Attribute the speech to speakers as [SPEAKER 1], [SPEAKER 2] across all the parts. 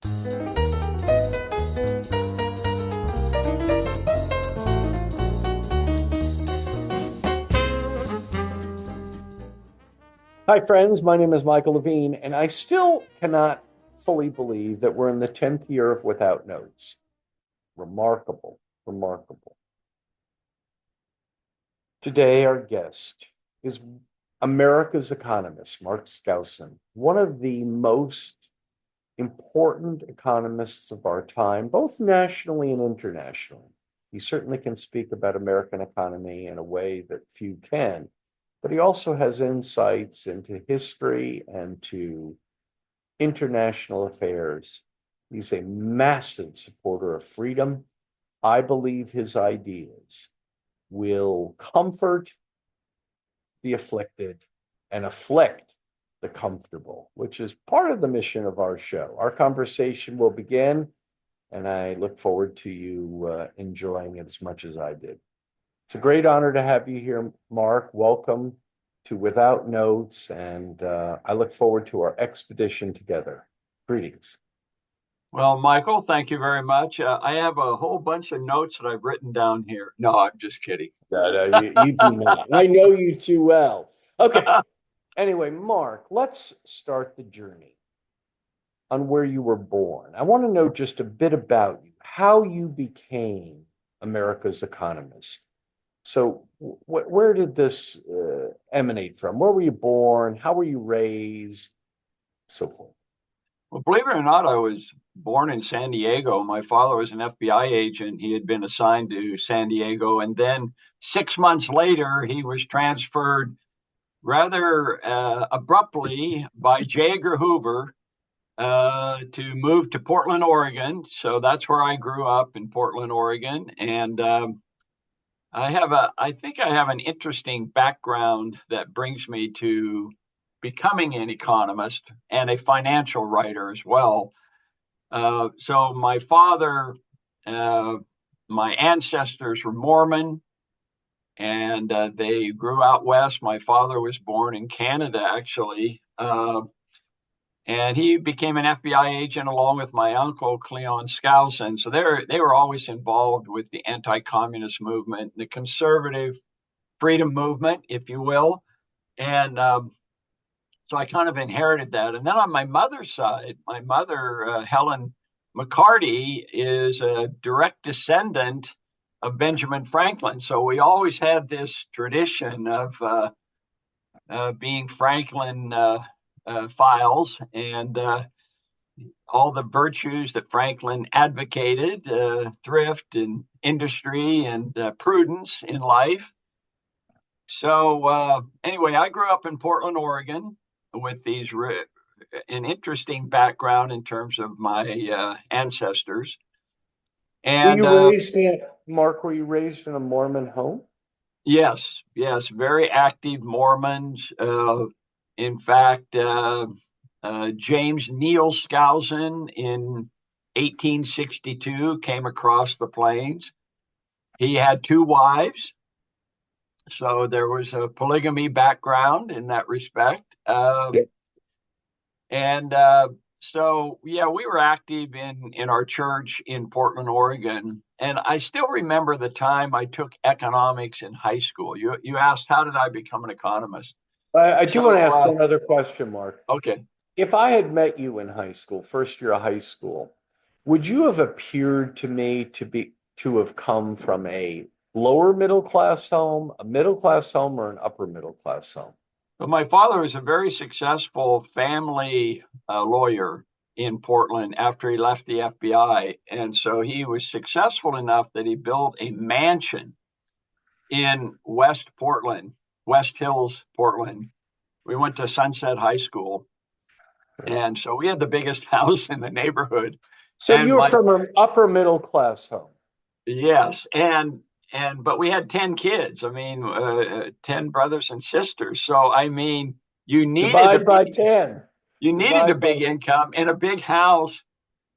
[SPEAKER 1] Hi, friends. My name is Michael Levine, and I still cannot fully believe that we're in the 10th year of Without Notes. Remarkable, remarkable. Today, our guest is America's economist, Mark Skousen, one of the most important economists of our time, both nationally and internationally. He certainly can speak about American economy in a way that few can, but he also has insights into history and to international affairs. He's a massive supporter of freedom. I believe his ideas will comfort the afflicted and afflict the comfortable, which is part of the mission of our show. Our conversation will begin, and I look forward to you enjoying it as much as I did. It's a great honor to have you here, Mark. Welcome to Without Notes, and I look forward to our expedition together. Greetings.
[SPEAKER 2] Well, Michael, thank you very much. I have a whole bunch of notes that I've written down here. No, I'm just kidding.
[SPEAKER 1] No, you do not. I know you too well. Okay. Anyway, Mark, let's start the journey on where you were born. I want to know just a bit about you, how you became America's economist. So, where did this emanate from? Where were you born? How were you raised? So forth.
[SPEAKER 2] Well, believe it or not, I was born in San Diego. My father was an FBI agent. He had been assigned to San Diego. And then 6 months later, he was transferred rather abruptly by J. Edgar Hoover to move to Portland, Oregon. So that's where I grew up, in Portland, Oregon. And I think I have an interesting background that brings me to becoming an economist and a financial writer as well. So my father, my ancestors were Mormon, and they grew out west. My father was born in Canada, actually. And he became an FBI agent along with my uncle, Cleon Skousen. So they were always involved with the anti-communist movement, the conservative freedom movement, if you will. And so I kind of inherited that. And then on my mother's side, my mother, Helen McCarty, is a direct descendant of Benjamin Franklin. So we always had this tradition of being Franklin files, and all the virtues that Franklin advocated, thrift and industry and prudence in life. So anyway, I grew up in Portland, Oregon, with an interesting background in terms of my ancestors. And
[SPEAKER 1] Mark, were you raised in a Mormon home?
[SPEAKER 2] Yes, very active Mormons. In fact, James Neil Skousen in 1862 came across the plains. He had 2 wives, so there was a polygamy background in that respect. And so, yeah, we were active in our church in Portland, Oregon. And I still remember the time I took economics in high school. You asked, how did I become an economist?
[SPEAKER 1] I do want to ask another question, Mark.
[SPEAKER 2] Okay.
[SPEAKER 1] If I had met you in high school, first year of high school, would you have appeared to me to have come from a lower middle class home, a middle class home, or an upper middle class home?
[SPEAKER 2] Well, my father was a very successful family lawyer in Portland after he left the FBI. And so he was successful enough that he built a mansion in West Hills, Portland. We went to Sunset High School. And so we had the biggest house in the neighborhood.
[SPEAKER 1] So you were from an upper middle class home?
[SPEAKER 2] Yes. But we had 10 kids. I mean, 10 brothers and sisters. So, I mean, you needed
[SPEAKER 1] divide by 10.
[SPEAKER 2] You needed a big income and a big house.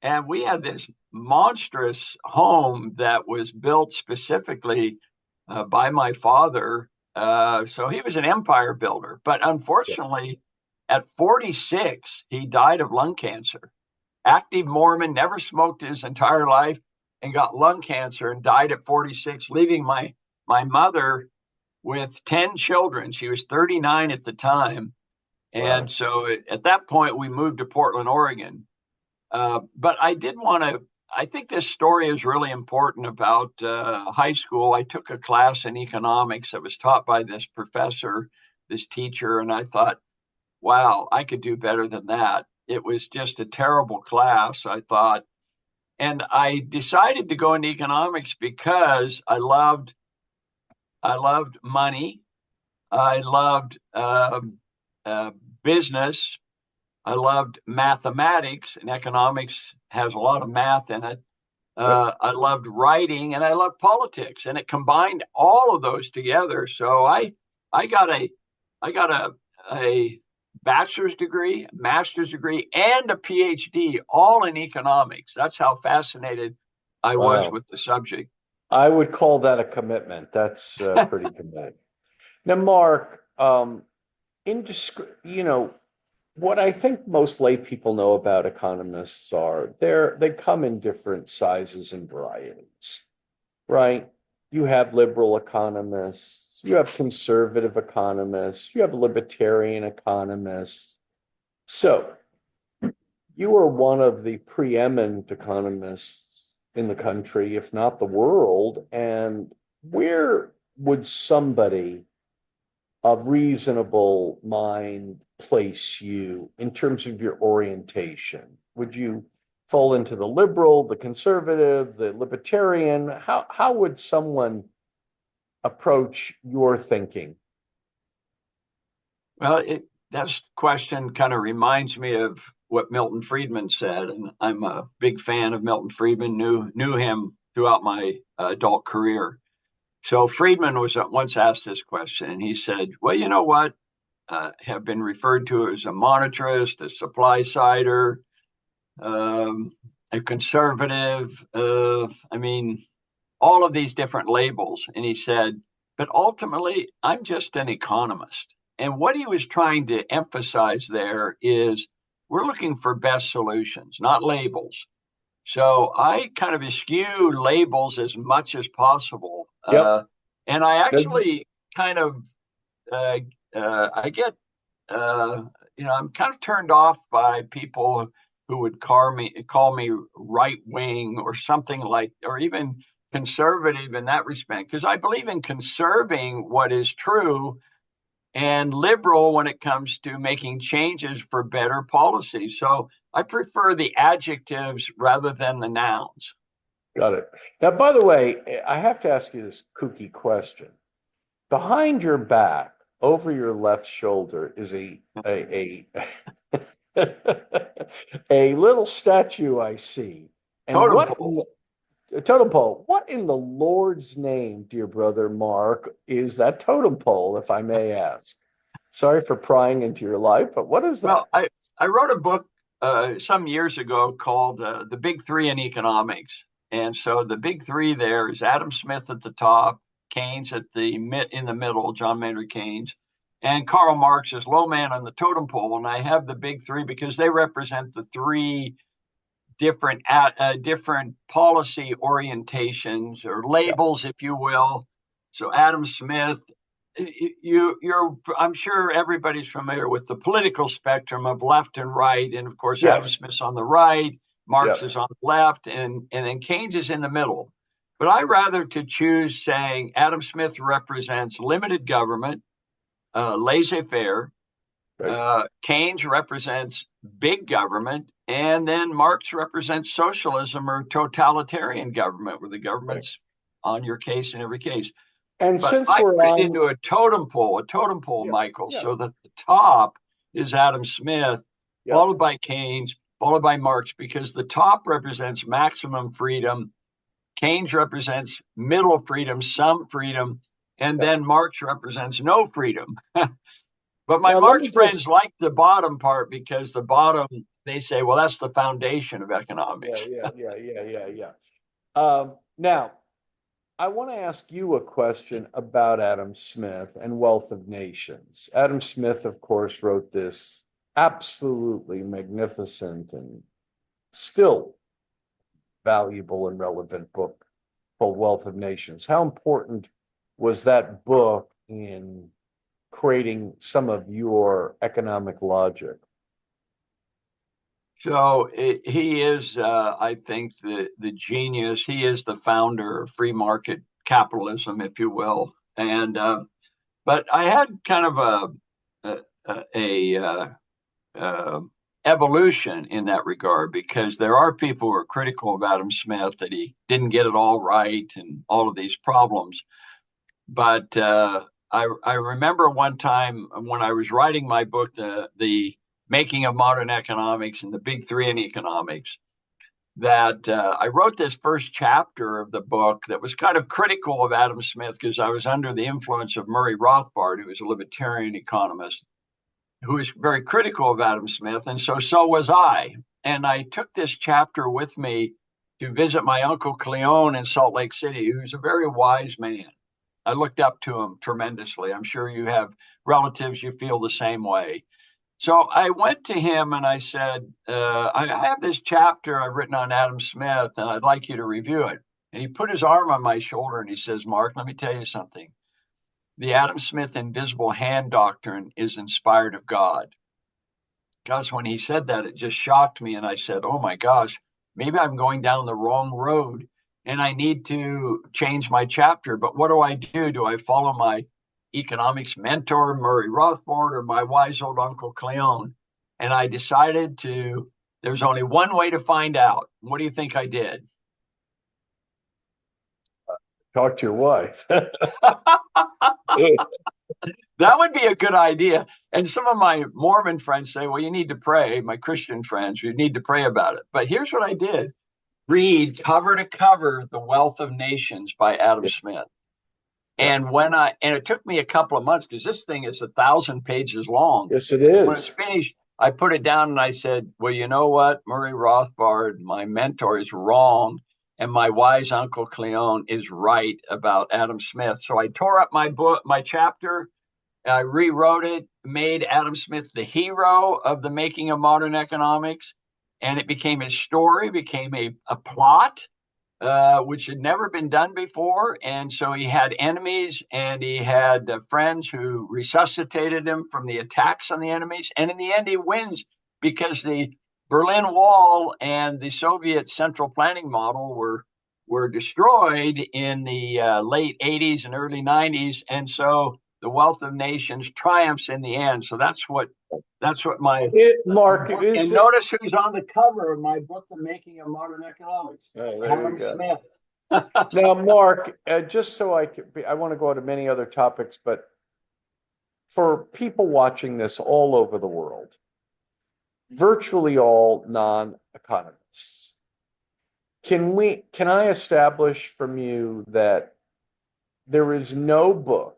[SPEAKER 2] And we had this monstrous home that was built specifically by my father. So he was an empire builder. But unfortunately, at 46, he died of lung cancer. active Mormon, never smoked his entire life, and got lung cancer and died at 46, leaving my mother with 10 children. She was 39 at the time. And
[SPEAKER 1] Wow.
[SPEAKER 2] so at that point, we moved to Portland, Oregon. But I did want to, I think this story is really important about high school. I took a class in economics that was taught by this professor, this teacher, and I thought, wow, I could do better than that. It was just a terrible class, I thought. And I decided to go into economics because I loved money. I loved uh, business. I loved mathematics, and economics has a lot of math in it.
[SPEAKER 1] Yep.
[SPEAKER 2] I loved writing, and I loved politics, and it combined all of those together. So I got a bachelor's degree, master's degree, and a PhD, all in economics. That's how fascinated I was
[SPEAKER 1] Wow.
[SPEAKER 2] with the subject.
[SPEAKER 1] I would call that a commitment. That's pretty committed. Now, Mark, what I think most lay people know about economists are they come in different sizes and varieties, right? You have liberal economists, you have conservative economists, you have libertarian economists. So you are one of the preeminent economists in the country, if not the world. And where would somebody of reasonable mind place you in terms of your orientation? Would you fall into the liberal, the conservative, the libertarian? How would someone approach your thinking?
[SPEAKER 2] Well, that question kind of reminds me of what Milton Friedman said, and I'm a big fan of Milton Friedman. Knew him throughout my adult career. So Friedman was once asked this question, and he said, "Well, you know what? Have been referred to as a monetarist, a supply sider, um, a conservative. I mean, all of these different labels." And he said, "But ultimately, I'm just an economist." And what he was trying to emphasize there is we're looking for best solutions, not labels. So I kind of eschew labels as much as possible.
[SPEAKER 1] Yep.
[SPEAKER 2] And I actually kind of, uh, I get, uh, I'm kind of turned off by people who would call me right wing or something like, or even conservative in that respect, because I believe in conserving what is true and liberal when it comes to making changes for better policy. So I prefer the adjectives rather than the nouns.
[SPEAKER 1] Got it. Now, by the way, I have to ask you this kooky question. Behind your back, over your left shoulder, is a little statue I see. And
[SPEAKER 2] Totem
[SPEAKER 1] what
[SPEAKER 2] pole.
[SPEAKER 1] a totem pole? What in the Lord's name, dear brother Mark, is that totem pole, if I may ask? Sorry for prying into your life, but what is
[SPEAKER 2] Well,
[SPEAKER 1] that?
[SPEAKER 2] I wrote a book some years ago called The Big Three in Economics. And so the big three there is Adam Smith at the top, Keynes at the in the middle, John Maynard Keynes, and Karl Marx is low man on the totem pole. And I have the big three because they represent the three different policy orientations or
[SPEAKER 1] Yeah,
[SPEAKER 2] labels, if you will. So Adam Smith, I'm sure everybody's familiar with the political spectrum of left and right, and of course Adam
[SPEAKER 1] yes,
[SPEAKER 2] Smith's on the right, Marx
[SPEAKER 1] yeah,
[SPEAKER 2] is on the left, and then Keynes is in the middle. But I rather to choose saying Adam Smith represents limited government, laissez-faire,
[SPEAKER 1] right,
[SPEAKER 2] Keynes represents big government, and then Marx represents socialism or totalitarian government, where the
[SPEAKER 1] right.
[SPEAKER 2] government's on your case in every case.
[SPEAKER 1] And
[SPEAKER 2] But
[SPEAKER 1] since
[SPEAKER 2] I
[SPEAKER 1] we're
[SPEAKER 2] put it
[SPEAKER 1] on,
[SPEAKER 2] into a totem pole,
[SPEAKER 1] yeah,
[SPEAKER 2] Michael,
[SPEAKER 1] yeah,
[SPEAKER 2] so that the top is Adam Smith,
[SPEAKER 1] yeah,
[SPEAKER 2] followed by Keynes, followed by Marx, because the top represents maximum freedom, Keynes represents middle freedom, some freedom, and
[SPEAKER 1] yeah.
[SPEAKER 2] then Marx represents no freedom. But my
[SPEAKER 1] Now let
[SPEAKER 2] Marx
[SPEAKER 1] me just,
[SPEAKER 2] friends like the bottom part because the bottom, they say, well, that's the foundation of
[SPEAKER 1] yeah,
[SPEAKER 2] economics.
[SPEAKER 1] yeah, yeah, yeah, yeah, yeah. Now, I want to ask you a question about Adam Smith and Wealth of Nations. Adam Smith, of course, wrote this absolutely magnificent and still valuable and relevant book called Wealth of Nations. How important was that book in creating some of your economic logic?
[SPEAKER 2] So he is, I think, the genius. He is the founder of free market capitalism, if you will. And but I had kind of a evolution in that regard, because there are people who are critical of Adam Smith, that he didn't get it all right and all of these problems. But I remember one time when I was writing my book, the Making of Modern Economics and the Big Three in Economics, that I wrote this first chapter of the book that was kind of critical of Adam Smith, because I was under the influence of Murray Rothbard, who was a libertarian economist, who was very critical of Adam Smith. And so was I. And I took this chapter with me to visit my uncle Cleon in Salt Lake City, who's a very wise man. I looked up to him tremendously. I'm sure you have relatives you feel the same way. So I went to him and I said, I have this chapter I've written on Adam Smith, and I'd like you to review it. And he put his arm on my shoulder and he says, Mark, let me tell you something. The Adam Smith invisible hand doctrine is inspired of God. Because when he said that, it just shocked me. And I said, oh my gosh, maybe I'm going down the wrong road and I need to change my chapter. But what do I do? Do I follow my economics mentor, Murray Rothbard, or my wise old Uncle Cleon? And I decided there's only one way to find out. What do you think I did?
[SPEAKER 1] Talk to your wife.
[SPEAKER 2] That would be a good idea. And some of my Mormon friends say, well, you need to pray. My Christian friends, you need to pray about it. But here's what I did: read cover to cover The Wealth of Nations by Adam Smith. And and it took me a couple of months, because this thing is 1,000 pages long.
[SPEAKER 1] Yes, it
[SPEAKER 2] When it's
[SPEAKER 1] is.
[SPEAKER 2] finished, I put it down and I said, well, you know what? Murray Rothbard, my mentor, is wrong. And my wise Uncle Cleon is right about Adam Smith. So I tore up my book, my chapter. I rewrote it, made Adam Smith the hero of the Making of Modern Economics. And it became a story, became a plot, which had never been done before. And so he had enemies and he had friends who resuscitated him from the attacks on the enemies. And in the end, he wins, because the Berlin Wall and the Soviet central planning model were destroyed in the late 80s and early 90s. And so the Wealth of Nations triumphs in the end. So that's what my
[SPEAKER 1] Mark,
[SPEAKER 2] and notice who's on the cover of my book, The Making of Modern Economics.
[SPEAKER 1] Oh,
[SPEAKER 2] Adam Smith.
[SPEAKER 1] Now, Mark, just so I want to go on to many other topics, but for people watching this all over the world, virtually all non-economists, can I establish from you that there is no book,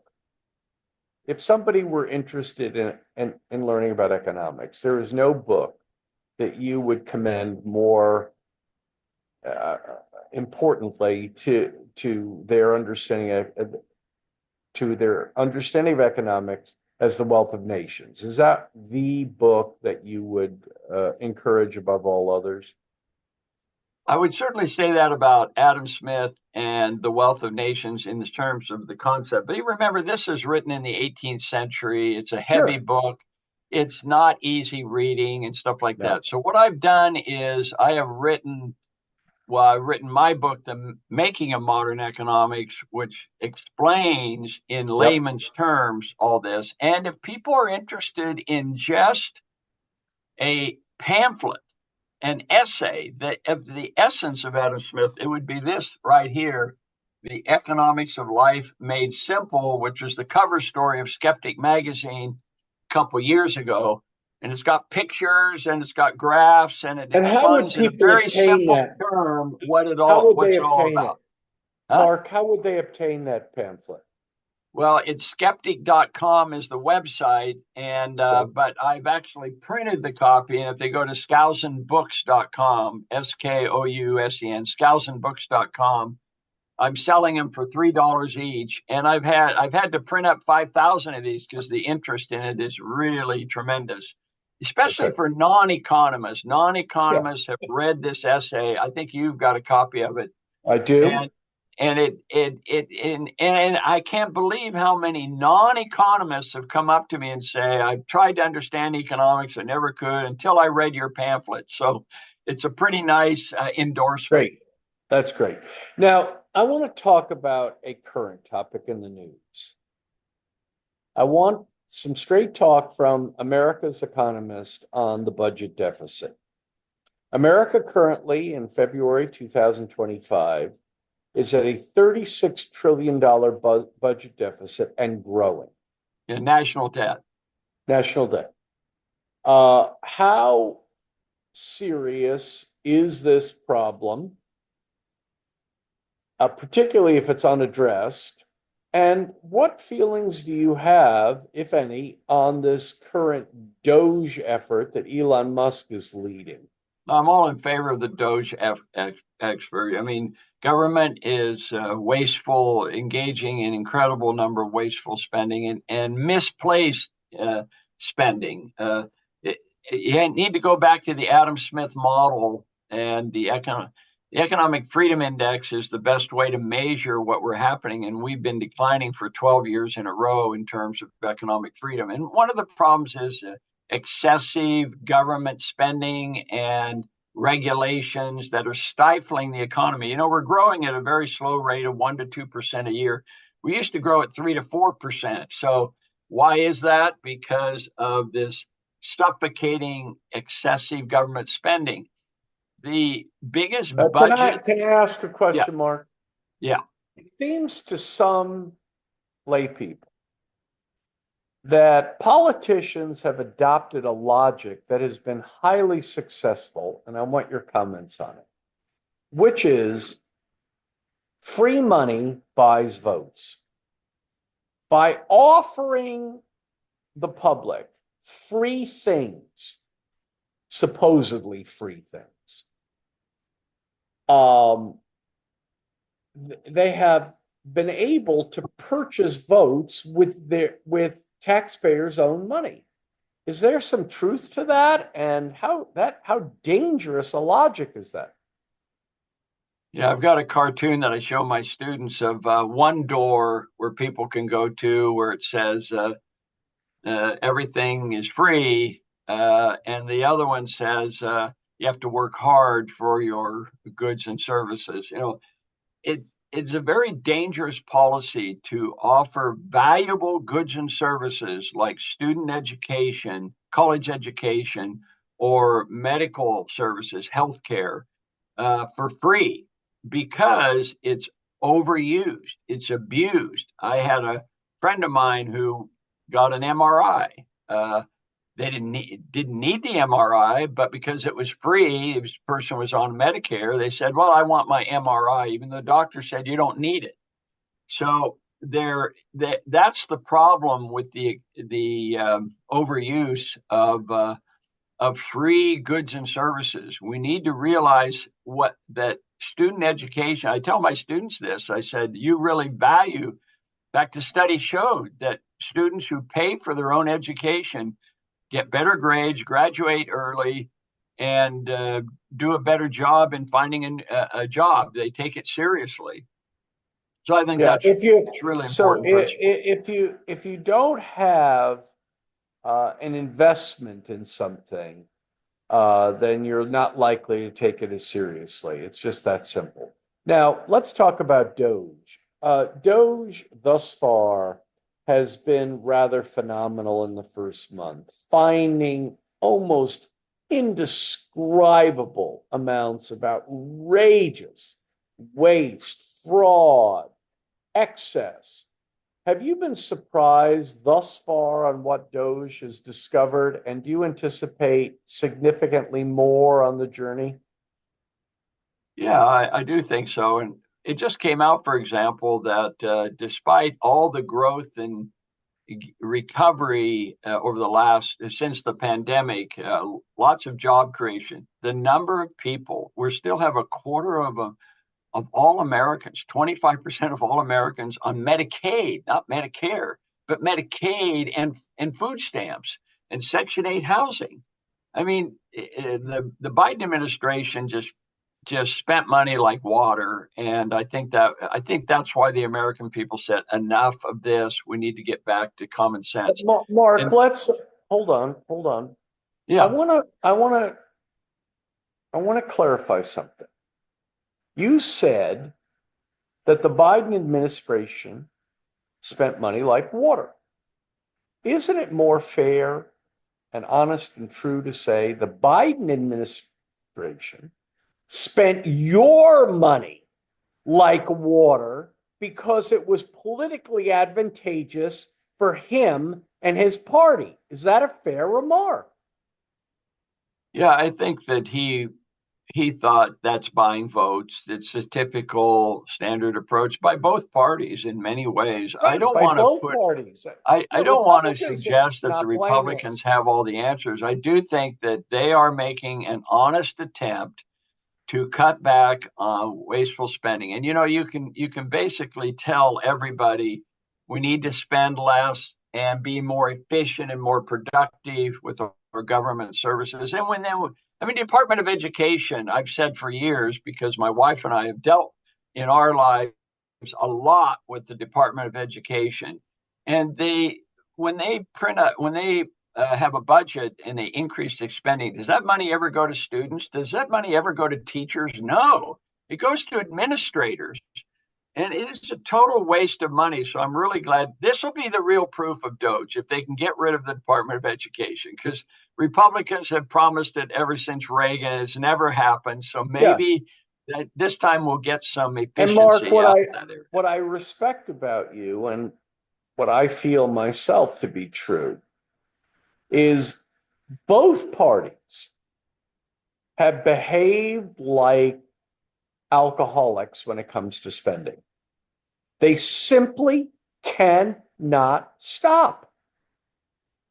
[SPEAKER 1] if somebody were interested in learning about economics, there is no book that you would commend more importantly to their understanding of economics as The Wealth of Nations? Is that the book that you would encourage above all others?
[SPEAKER 2] I would certainly say that about Adam Smith and The Wealth of Nations in terms of the concept. But you remember, this is written in the 18th century. It's a heavy book. It's not easy reading and stuff like that. So what I've done is I've written my book, The Making of Modern Economics, which explains in layman's terms all this. And if people are interested in just a pamphlet, an essay of the essence of Adam Smith, it would be this right here, The Economics of Life Made Simple, which was the cover story of Skeptic magazine a couple years ago. And it's got pictures and it's got graphs, and it explains in a very simple term what's all about.
[SPEAKER 1] Mark, how would they obtain that pamphlet?
[SPEAKER 2] Well, it's skeptic.com is the website, and but I've actually printed the copy. And if they go to skousenbooks.com, Skousen, skousenbooks.com, I'm selling them for $3 each. And I've had to print up 5,000 of these because the interest in it is really tremendous. especially
[SPEAKER 1] Okay.
[SPEAKER 2] for non-economists.
[SPEAKER 1] Yeah,
[SPEAKER 2] Non-economists have read this essay. I think you've got a copy of it,
[SPEAKER 1] I do.
[SPEAKER 2] and and I can't believe how many non-economists have come up to me and say, I've tried to understand economics, I never could until I read your pamphlet. So it's a pretty nice endorsement.
[SPEAKER 1] Great. That's great. Now, I want to talk about a current topic in the news. I want some straight talk from America's economist on the budget deficit. America currently in February 2025 is at a $36 trillion budget deficit and growing.
[SPEAKER 2] Yeah, national debt.
[SPEAKER 1] National debt. How serious is this problem, particularly if it's unaddressed? And what feelings do you have, if any, on this current Doge effort that Elon Musk is leading?
[SPEAKER 2] I'm all in favor of the Doge expert. I mean, government is wasteful, engaging in incredible number of wasteful spending and misplaced spending. It, you need to go back to the Adam Smith model, and the economic freedom index is the best way to measure what we're happening. And we've been declining for 12 years in a row in terms of economic freedom. And one of the problems is excessive government spending and regulations that are stifling the economy. You know, we're growing at a very slow rate of 1 to 2% a year. We used to grow at 3 to 4%. So why is that? Because of this suffocating excessive government spending. The biggest budget.
[SPEAKER 1] Can I ask a
[SPEAKER 2] Yeah,
[SPEAKER 1] question, Mark?
[SPEAKER 2] yeah.
[SPEAKER 1] It seems to some lay people that politicians have adopted a logic that has been highly successful, and I want your comments on it, which is free money buys votes. By offering the public free things, supposedly free things, um, they have been able to purchase votes with taxpayers' own money. Is there some truth to that? And how dangerous a logic is that?
[SPEAKER 2] Yeah, I've got a cartoon that I show my students of one door where people can go to where it says everything is free, and the other one says you have to work hard for your goods and services. You know, it's a very dangerous policy to offer valuable goods and services like student education, college education, or medical services, healthcare, for free because it's overused, it's abused. I had a friend of mine who got an MRI. They didn't need the MRI, but because it was free, this person was on Medicare. They said, "Well, I want my MRI," even though the doctor said you don't need it. So that's the problem with the overuse of free goods and services. We need to realize what that student education. I tell my students this. I said, you really value. In fact, the study showed that students who pay for their own education get better grades, graduate early, and do a better job in finding a job. They take it seriously. So I think
[SPEAKER 1] Yeah,
[SPEAKER 2] that's it's really important principle.
[SPEAKER 1] if you don't have an investment in something, then you're not likely to take it as seriously. It's just that simple. Now, let's talk about Doge. Doge thus far has been rather phenomenal in the first month, finding almost indescribable amounts of outrageous waste, fraud, excess. Have you been surprised thus far on what Doge has discovered, and do you anticipate significantly more on the journey?
[SPEAKER 2] Yeah, I do think so. And it just came out, for example, that despite all the growth and recovery over the last since the pandemic, lots of job creation. The number of people, we still have a quarter of all Americans, 25% of all Americans on Medicaid, not Medicare, but Medicaid and food stamps. and Section 8 housing. I mean, the Biden administration just spent money like water, and I think that's why the American people said enough of this. We need to get back to common sense.
[SPEAKER 1] Mark,
[SPEAKER 2] And
[SPEAKER 1] let's hold on, hold on. I
[SPEAKER 2] yeah,
[SPEAKER 1] want to, I want to, I want to clarify something. You said that the Biden administration spent money like water. Isn't it more fair and honest and true to say the Biden administration spent your money like water because it was politically advantageous for him and his party? Is that a fair remark?
[SPEAKER 2] yeah, I think that he thought that's buying votes. It's a typical standard approach by both parties in many ways.
[SPEAKER 1] Right, by both parties.
[SPEAKER 2] I
[SPEAKER 1] The
[SPEAKER 2] don't want to
[SPEAKER 1] Republicans are
[SPEAKER 2] suggest that the
[SPEAKER 1] not
[SPEAKER 2] Republicans
[SPEAKER 1] blameless.
[SPEAKER 2] have all the answers. I do think that they are making an honest attempt to cut back on wasteful spending. And you can basically tell everybody we need to spend less and be more efficient and more productive with our government services. And when then, I mean, the Department of Education, I've said for years, because my wife and I have dealt in our lives a lot with the Department of Education, and when they have a budget and they increase their spending, does that money ever go to students? Does that money ever go to teachers? No, it goes to administrators. And it is a total waste of money. So I'm really glad this will be the real proof of Doge if they can get rid of the Department of Education, because Republicans have promised it ever since Reagan. It's never happened. So
[SPEAKER 1] Yeah.
[SPEAKER 2] maybe that this time we'll get some
[SPEAKER 1] And Mark,
[SPEAKER 2] efficiency out of that area.
[SPEAKER 1] what I respect about you and what I feel myself to be true is both parties have behaved like alcoholics when it comes to spending. They simply cannot stop.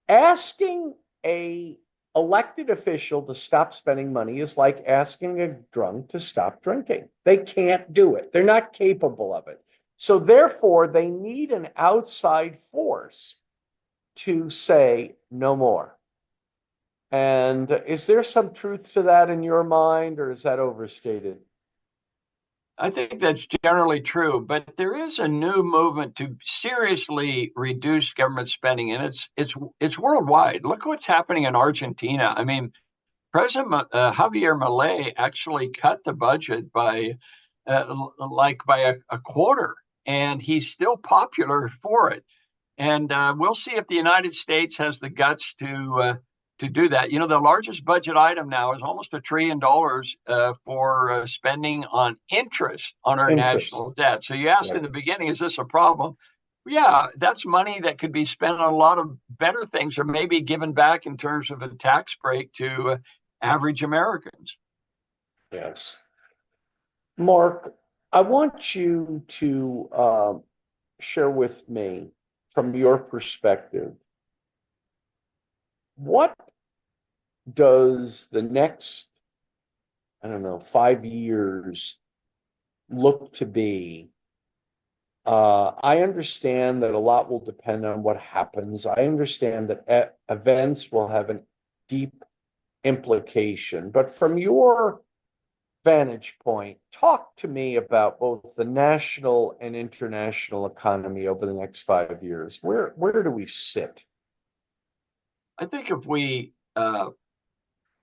[SPEAKER 1] Asking a elected official to stop spending money is like asking a drunk to stop drinking. They can't do it. They're not capable of it. So therefore, they need an outside force to say no more. And is there some truth to that in your mind, or is that overstated?
[SPEAKER 2] I think that's generally true, but there is a new movement to seriously reduce government spending, and it's worldwide. Look what's happening in Argentina. I mean, President Javier Milei actually cut the budget by a quarter, and he's still popular for it. And we'll see if the United States has the guts to do that. You know, the largest budget item now is almost $1 trillion for spending on interest on our
[SPEAKER 1] Interest.
[SPEAKER 2] national debt. So you asked
[SPEAKER 1] Right.
[SPEAKER 2] in the beginning, is this a problem? Yeah, that's money that could be spent on a lot of better things, or maybe given back in terms of a tax break to average Americans.
[SPEAKER 1] Yes. Mark, I want you to share with me, from your perspective, what does the next, I don't know, 5 years look to be? I understand that a lot will depend on what happens. I understand that events will have a deep implication. But from your vantage point, talk to me about both the national and international economy over the next 5 years. Where do we sit?
[SPEAKER 2] I think if we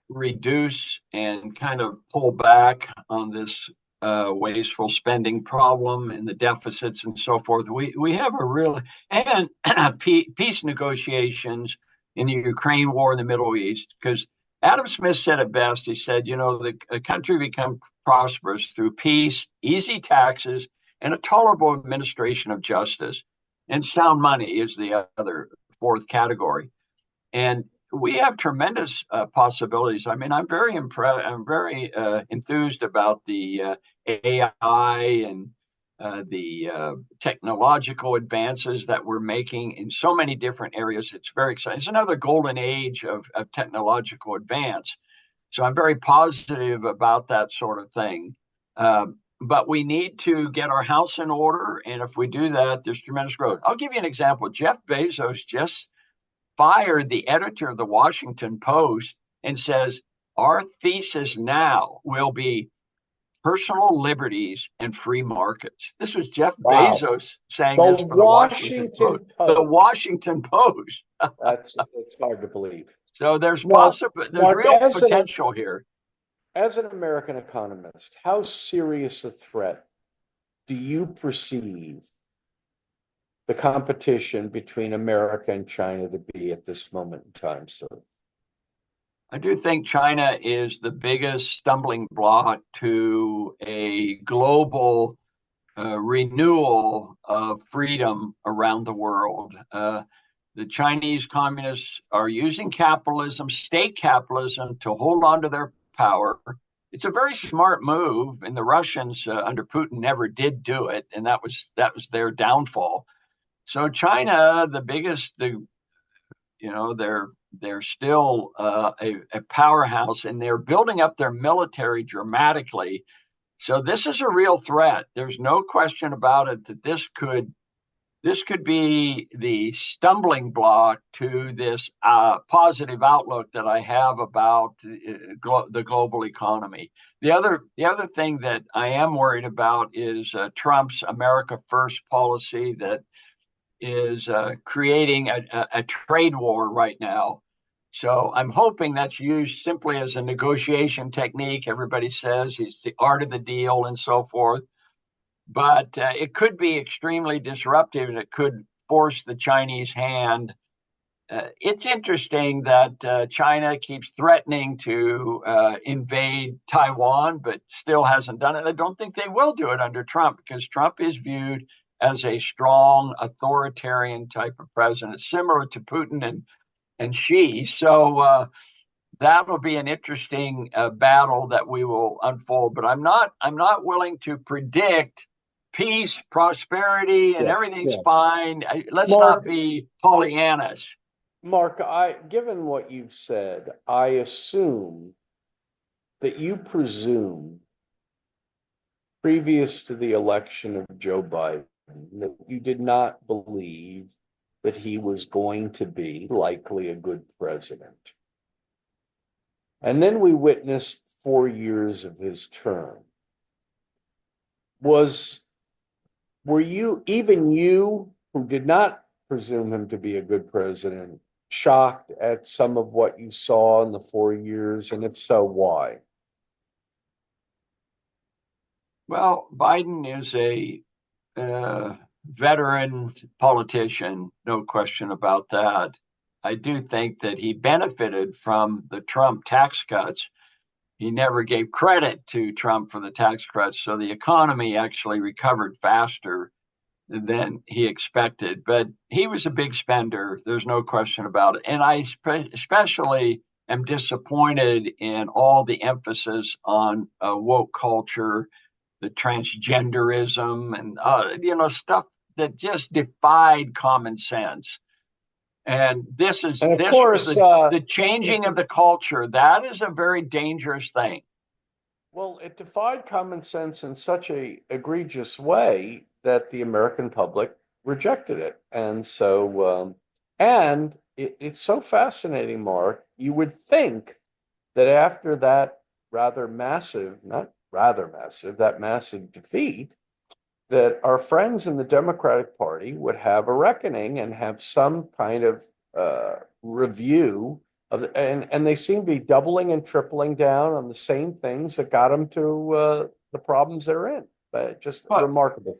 [SPEAKER 2] reduce and kind of pull back on this wasteful spending problem and the deficits and so forth, we have a really, and peace negotiations in the Ukraine war in the Middle East, because Adam Smith said it best. He said, the country becomes prosperous through peace, easy taxes, and a tolerable administration of justice. And sound money is the other fourth category. And we have tremendous possibilities. I mean, I'm very impressed. I'm very enthused about the AI and the technological advances that we're making in so many different areas. It's very exciting. It's another golden age of technological advance. So I'm very positive about that sort of thing. But we need to get our house in order. And if we do that, there's tremendous growth. I'll give you an example. Jeff Bezos just fired the editor of the Washington Post and says, our thesis now will be personal liberties and free markets. This was Jeff
[SPEAKER 1] Wow.
[SPEAKER 2] Bezos saying
[SPEAKER 1] The
[SPEAKER 2] this for the Washington Post.
[SPEAKER 1] Washington
[SPEAKER 2] The
[SPEAKER 1] Post.
[SPEAKER 2] Washington Post.
[SPEAKER 1] It's hard to believe.
[SPEAKER 2] So there's
[SPEAKER 1] Now,
[SPEAKER 2] there's
[SPEAKER 1] Mark,
[SPEAKER 2] real potential here.
[SPEAKER 1] as an American economist, how serious a threat do you perceive the competition between America and China to be at this moment in time, sir?
[SPEAKER 2] I do think China is the biggest stumbling block to a global renewal of freedom around the world. The Chinese communists are using capitalism, state capitalism, to hold on to their power. It's a very smart move, and the Russians under Putin never did do it, and that was their downfall. So China, the biggest, they're still a powerhouse, and they're building up their military dramatically. So this is a real threat. There's no question about it that this could be the stumbling block to this positive outlook that I have about the global economy. The other thing that I am worried about is Trump's America First policy that is creating a trade war right now. So I'm hoping that's used simply as a negotiation technique. Everybody says it's the art of the deal and so forth. But it could be extremely disruptive, and it could force the Chinese hand. It's interesting that China keeps threatening to invade Taiwan, but still hasn't done it. I don't think they will do it under Trump, because Trump is viewed as a strong authoritarian type of president, similar to Putin and Xi. So that'll be an interesting battle that we will unfold. But I'm not willing to predict peace, prosperity, and
[SPEAKER 1] Yeah,
[SPEAKER 2] everything's
[SPEAKER 1] yeah.
[SPEAKER 2] fine. Let's not
[SPEAKER 1] Mark,
[SPEAKER 2] be Pollyannas.
[SPEAKER 1] Mark, given what you've said, I assume that you presume, previous to the election of Joe Biden, that you did not believe that he was going to be likely a good president. And then we witnessed 4 years of his term. Were you, even you, who did not presume him to be a good president, shocked at some of what you saw in the 4 years? And if so, why?
[SPEAKER 2] Well, Biden is a veteran politician, no question about that. I do think that he benefited from the Trump tax cuts. He never gave credit to Trump for the tax cuts, so the economy actually recovered faster than he expected. But he was a big spender. There's no question about it. And I especially am disappointed in all the emphasis on woke culture, the transgenderism, and stuff that just defied common sense. And this
[SPEAKER 1] And of
[SPEAKER 2] was
[SPEAKER 1] course,
[SPEAKER 2] the changing of
[SPEAKER 1] it
[SPEAKER 2] the culture. That is a very dangerous thing.
[SPEAKER 1] well, it defied common sense in such a egregious way that the American public rejected it. And so, it's so fascinating, Mark. You would think that after that rather massive, not rather massive, that massive defeat, that our friends in the Democratic Party would have a reckoning and have some kind of review of and they seem to be doubling and tripling down on the same things that got them to the problems they're in. But just
[SPEAKER 2] But
[SPEAKER 1] remarkable.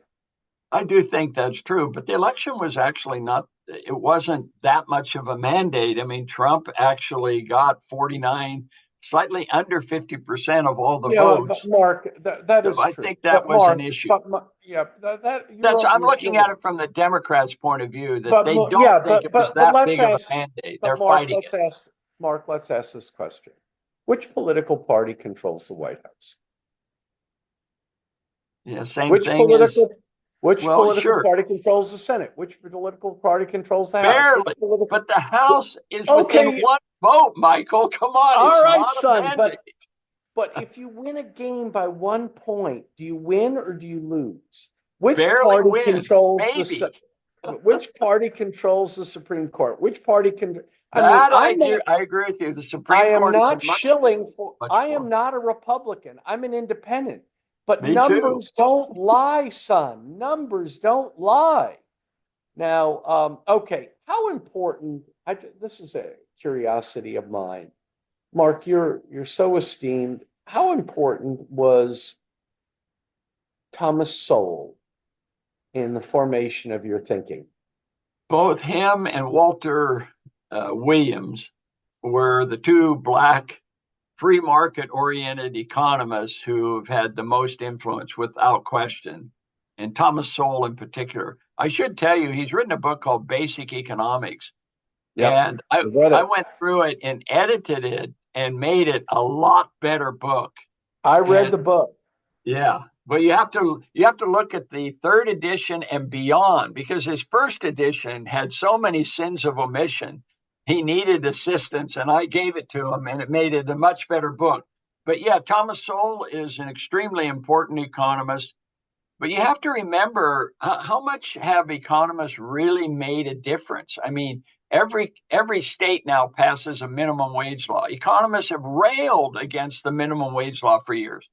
[SPEAKER 2] I do think that's true. But the election was actually not, it wasn't that much of a mandate. I mean, Trump actually got 49, slightly under 50% of all the
[SPEAKER 1] Yeah, but
[SPEAKER 2] votes.
[SPEAKER 1] Mark, that is
[SPEAKER 2] I
[SPEAKER 1] true.
[SPEAKER 2] think that
[SPEAKER 1] But
[SPEAKER 2] was an
[SPEAKER 1] Mark,
[SPEAKER 2] issue.
[SPEAKER 1] yeah, that
[SPEAKER 2] I'm
[SPEAKER 1] you're
[SPEAKER 2] looking at
[SPEAKER 1] right.
[SPEAKER 2] it from the Democrats' point of view, that
[SPEAKER 1] But
[SPEAKER 2] they don't
[SPEAKER 1] yeah,
[SPEAKER 2] think it was
[SPEAKER 1] but
[SPEAKER 2] that
[SPEAKER 1] let's
[SPEAKER 2] big of a
[SPEAKER 1] ask.
[SPEAKER 2] mandate.
[SPEAKER 1] But
[SPEAKER 2] They're fighting it.
[SPEAKER 1] Mark, let's ask this question: which political party controls the White House?
[SPEAKER 2] Yeah, same
[SPEAKER 1] Which
[SPEAKER 2] thing as,
[SPEAKER 1] which
[SPEAKER 2] well,
[SPEAKER 1] political
[SPEAKER 2] sure,
[SPEAKER 1] party controls the Senate? Which political party controls the House? Which
[SPEAKER 2] barely.
[SPEAKER 1] political?
[SPEAKER 2] But the House is within
[SPEAKER 1] Okay,
[SPEAKER 2] one vote, Michael. Come on,
[SPEAKER 1] all
[SPEAKER 2] it's
[SPEAKER 1] right,
[SPEAKER 2] not a
[SPEAKER 1] son.
[SPEAKER 2] mandate.
[SPEAKER 1] But if you win a game by 1 point, do you win or do you lose? Which
[SPEAKER 2] Barely
[SPEAKER 1] party
[SPEAKER 2] win,
[SPEAKER 1] controls the
[SPEAKER 2] maybe.
[SPEAKER 1] which party controls the Supreme Court? Which party can? I mean,
[SPEAKER 2] That I do. I agree with you. The
[SPEAKER 1] I
[SPEAKER 2] Supreme
[SPEAKER 1] am
[SPEAKER 2] Court is a
[SPEAKER 1] not shilling for,
[SPEAKER 2] much
[SPEAKER 1] I am
[SPEAKER 2] more.
[SPEAKER 1] not a Republican. I'm an independent. But
[SPEAKER 2] Me too.
[SPEAKER 1] numbers don't lie, son. Numbers don't lie. Now, okay, how important, this is a curiosity of mine. Mark, you're so esteemed. How important was Thomas Sowell in the formation of your thinking?
[SPEAKER 2] Both him and Walter Williams were the two black free market oriented economists who have had the most influence without question. And Thomas Sowell in particular. I should tell you, he's written a book called Basic Economics.
[SPEAKER 1] Yep,
[SPEAKER 2] And
[SPEAKER 1] I read
[SPEAKER 2] I
[SPEAKER 1] it.
[SPEAKER 2] went through it and edited it and made it a lot better book.
[SPEAKER 1] I read
[SPEAKER 2] And
[SPEAKER 1] the book.
[SPEAKER 2] yeah, but you have to look at the third edition and beyond because his first edition had so many sins of omission. He needed assistance, and I gave it to him, and it made it a much better book. But yeah, Thomas Sowell is an extremely important economist. But you have to remember how much have economists really made a difference? I mean, every state now passes a minimum wage law. Economists have railed against the minimum wage law for years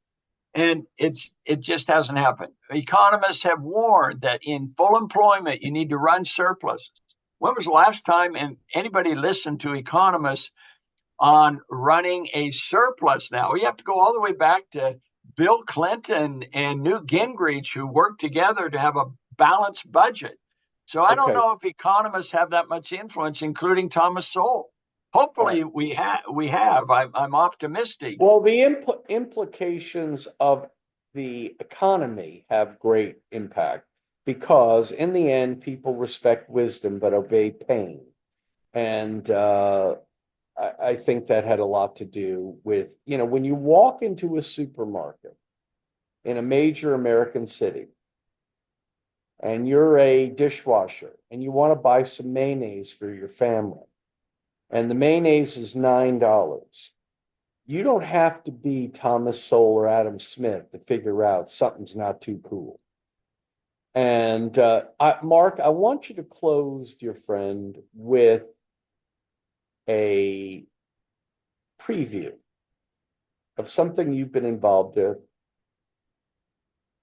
[SPEAKER 2] and it just hasn't happened. Economists have warned that in full employment you need to run surpluses. When was the last time and anybody listened to economists on running a surplus? Now you have to go all the way back to Bill Clinton and Newt Gingrich, who worked together to have a balanced budget. So I don't
[SPEAKER 1] Okay,
[SPEAKER 2] know if economists have that much influence, including Thomas Sowell.
[SPEAKER 1] all right.
[SPEAKER 2] Hopefully we have. I'm optimistic.
[SPEAKER 1] Well, the implications of the economy have great impact because, in the end, people respect wisdom but obey pain. And I think that had a lot to do with, when you walk into a supermarket in a major American city and you're a dishwasher and you want to buy some mayonnaise for your family, and the mayonnaise is $9. You don't have to be Thomas Sowell or Adam Smith to figure out something's not too cool. And Mark, I want you to close, dear friend, with a preview of something you've been involved with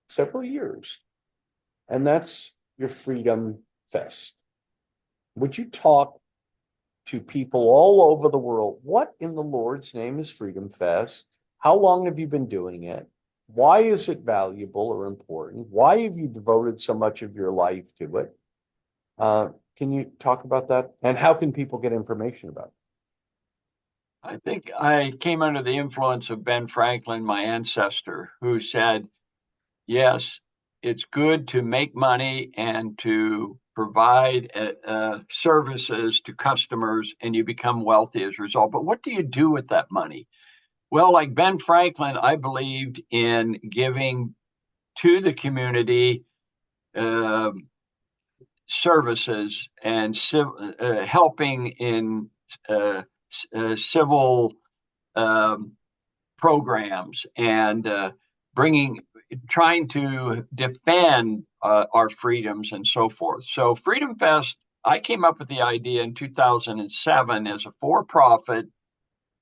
[SPEAKER 1] several years, and that's your Freedom Fest. Would you talk to people all over the world? What in the Lord's name is Freedom Fest? How long have you been doing it? Why is it valuable or important? Why have you devoted so much of your life to it? Can you talk about that? And how can people get information about it?
[SPEAKER 2] I think I came under the influence of Ben Franklin, my ancestor, who said, yes, it's good to make money and to provide services to customers, and you become wealthy as a result. But what do you do with that money? Well, like Ben Franklin, I believed in giving to the community uh, services and helping in uh, civil um, programs and bringing, trying to defend our freedoms and so forth. So, Freedom Fest, I came up with the idea in 2007 as a for profit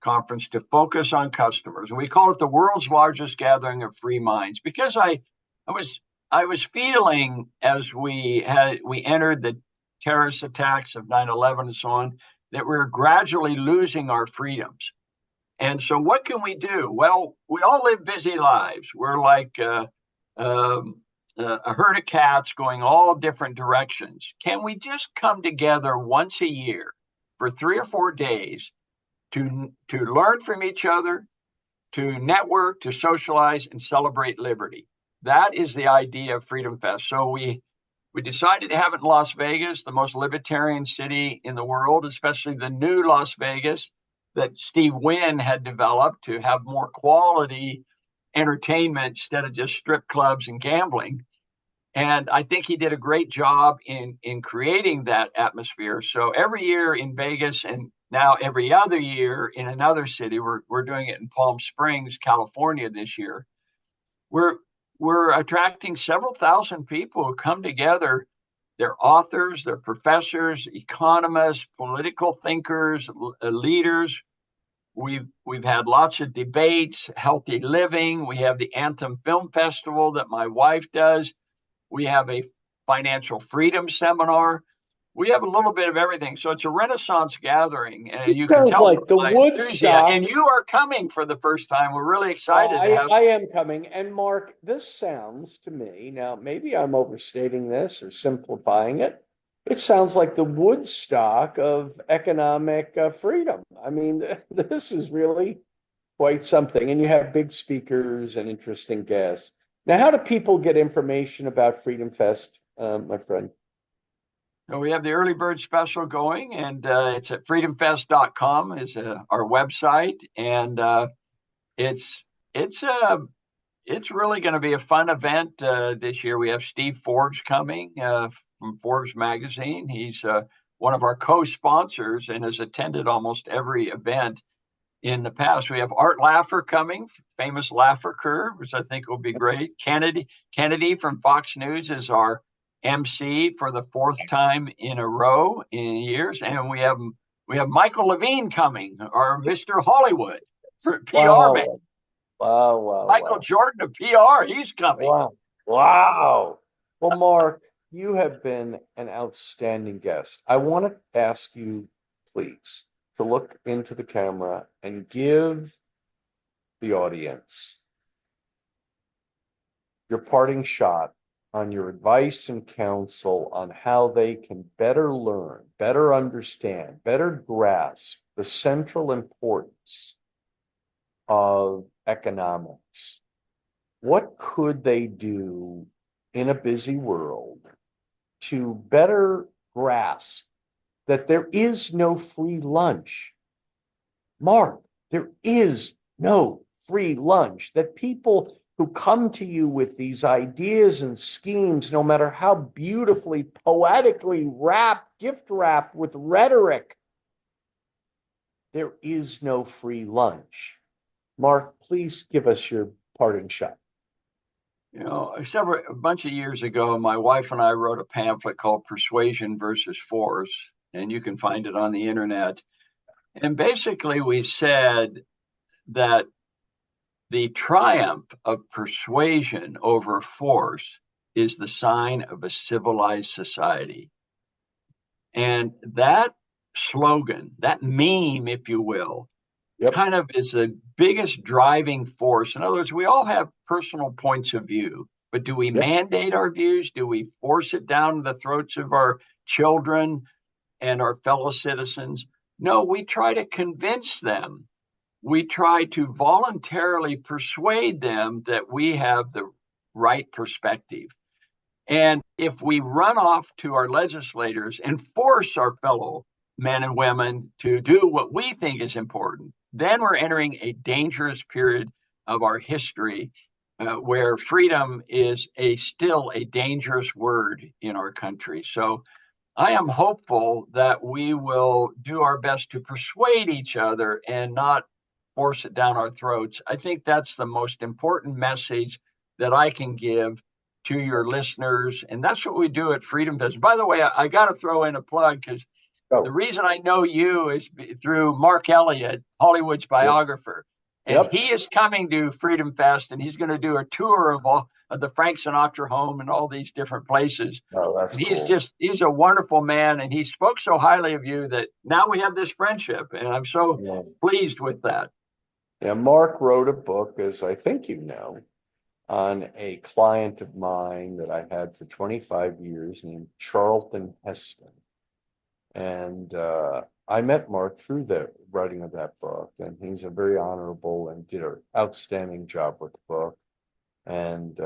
[SPEAKER 2] conference to focus on customers. And we call it the world's largest gathering of free minds because I was I was feeling as we entered the terrorist attacks of 9/11 and so on that we are gradually losing our freedoms. And so, what can we do? Well, we all live busy lives. We're like um, a herd of cats going all different directions. Can we just come together once a year for 3 or 4 days to learn from each other, to network, to socialize, and celebrate liberty? That is the idea of Freedom Fest. So we decided to have it in Las Vegas, the most libertarian city in the world, especially the new Las Vegas that Steve Wynn had developed to have more quality entertainment instead of just strip clubs and gambling. And I think he did a great job in creating that atmosphere. So every year in Vegas and now every other year in another city, we're doing it in Palm Springs, California this year. We're we're attracting several thousand people who come together They're authors, they're professors, economists, political thinkers, leaders. We've had lots of debates, healthy living. We have the Anthem Film Festival that my wife does. We have a financial freedom seminar. We have a little bit of everything. So it's a Renaissance gathering, and
[SPEAKER 1] It
[SPEAKER 2] you can
[SPEAKER 1] sounds
[SPEAKER 2] tell
[SPEAKER 1] like the
[SPEAKER 2] my enthusiasm.
[SPEAKER 1] Woodstock.
[SPEAKER 2] And you are coming for the first time. We're really excited to have.
[SPEAKER 1] I am coming. And Mark, this sounds to me, now maybe I'm overstating this or simplifying it. It sounds like the Woodstock of economic freedom. I mean, this is really quite something. And you have big speakers and interesting guests. Now, how do people get information about Freedom Fest, my friend?
[SPEAKER 2] So we have the early bird special going, and it's at freedomfest.com is our website, and it's it's uh, it's really going to be a fun event this year. We have Steve Forbes coming from Forbes magazine. He's one of our co-sponsors and has attended almost every event in the past. We have Art Laffer coming, famous Laffer curve, which I think will be great. Kennedy from Fox News is our MC for the fourth time in a row in years, and we have Michael Levine coming, our Mr. Hollywood PR man.
[SPEAKER 1] Wow. Wow, wow,
[SPEAKER 2] Michael
[SPEAKER 1] wow.
[SPEAKER 2] Jordan of PR, he's coming.
[SPEAKER 1] Wow. Wow. Well, Mark, you have been an outstanding guest. I want to ask you, please, to look into the camera and give the audience your parting shot on your advice and counsel on how they can better learn, better understand, better grasp the central importance of economics. What could they do in a busy world to better grasp that there is no free lunch? Mark, there is no free lunch. That people who come to you with these ideas and schemes, no matter how beautifully, poetically wrapped, gift wrapped with rhetoric, there is no free lunch. Mark, please give us your parting shot.
[SPEAKER 2] A bunch of years ago, my wife and I wrote a pamphlet called Persuasion versus Force, and you can find it on the internet. And basically, we said that the triumph of persuasion over force is the sign of a civilized society. And that slogan, that meme, if you will,
[SPEAKER 1] Yep.
[SPEAKER 2] kind of is the biggest driving force. In other words, we all have personal points of view, but do we
[SPEAKER 1] Yep.
[SPEAKER 2] mandate our views? Do we force it down the throats of our children and our fellow citizens? No, we try to convince them. We try to voluntarily persuade them that we have the right perspective. And if we run off to our legislators and force our fellow men and women to do what we think is important, then we're entering a dangerous period of our history where freedom is still a dangerous word in our country. So I am hopeful that we will do our best to persuade each other and not force it down our throats. I think that's the most important message that I can give to your listeners. And that's what we do at Freedom Fest. By the way, I got to throw in a plug because the
[SPEAKER 1] Go.
[SPEAKER 2] reason I know you is through Mark Elliott, Hollywood's
[SPEAKER 1] Yep.
[SPEAKER 2] biographer. And
[SPEAKER 1] Yep.
[SPEAKER 2] he is coming to Freedom Fest and he's going to do a tour of the Frank Sinatra home and all these different places.
[SPEAKER 1] Oh, that's
[SPEAKER 2] And
[SPEAKER 1] cool.
[SPEAKER 2] he's a wonderful man. And he spoke so highly of you that now we have this friendship. And I'm so
[SPEAKER 1] Yeah.
[SPEAKER 2] pleased with that.
[SPEAKER 1] Yeah, Mark wrote a book, as I think you know, on a client of mine that I had for 25 years named Charlton Heston. And I met Mark through the writing of that book, and he's a very honorable and did an outstanding job with the book. And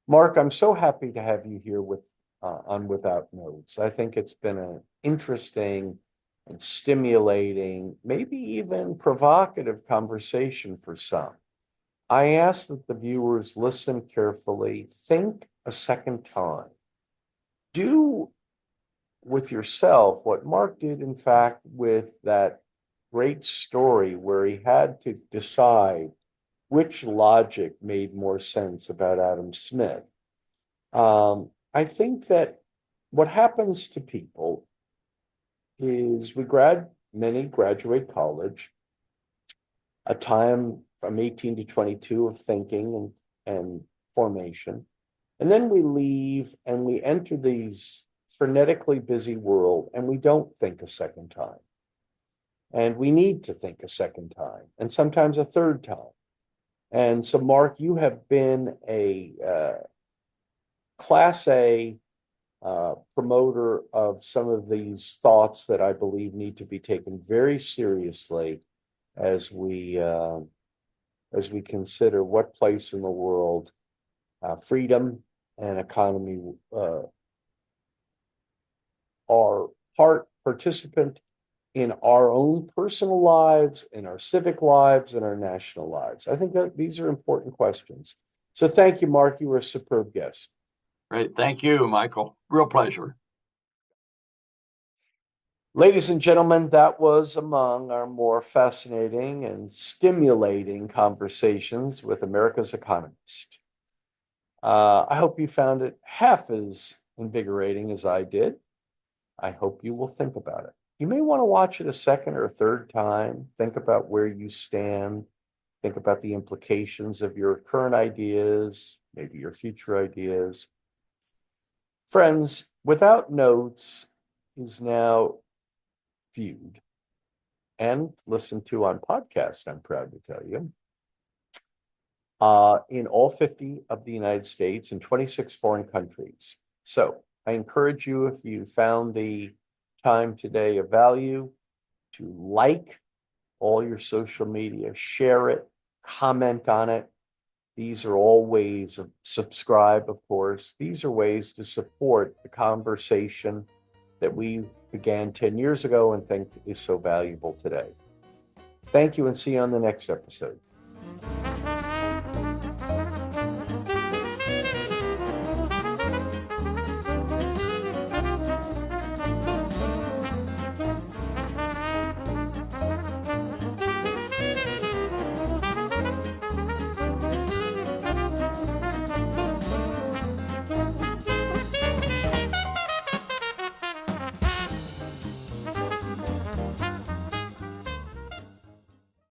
[SPEAKER 1] Mark, I'm so happy to have you here with on Without Notes. I think it's been an interesting and stimulating, maybe even provocative conversation for some. I ask that the viewers listen carefully, think a second time. Do with yourself what Mark did, in fact, with that great story where he had to decide which logic made more sense about Adam Smith. I think that what happens to people is many graduate college, a time from 18 to 22 of thinking and formation. And then we leave and we enter these frenetically busy world and we don't think a second time. And we need to think a second time and sometimes a third time. And so, Mark, you have been a Class A promoter of some of these thoughts that I believe need to be taken very seriously as we consider what place in the world freedom and economy are participant in our own personal lives, in our civic lives, and our national lives. I think that these are important questions. So thank you, Mark. You were a superb guest.
[SPEAKER 2] Great. Thank you, Michael. Real pleasure.
[SPEAKER 1] Ladies and gentlemen, that was among our more fascinating and stimulating conversations with America's economist. I hope you found it half as invigorating as I did. I hope you will think about it. You may want to watch it a second or a third time. Think about where you stand. Think about the implications of your current ideas, maybe your future ideas. Friends, Without Notes is now viewed and listened to on podcast, I'm proud to tell you, in all 50 of the United States and 26 foreign countries. So I encourage you, if you found the time today of value, to like all your social media, share it, comment on it. These are all ways of subscribe, of course. These are ways to support the conversation that we began 10 years ago and think is so valuable today. Thank you and see you on the next episode.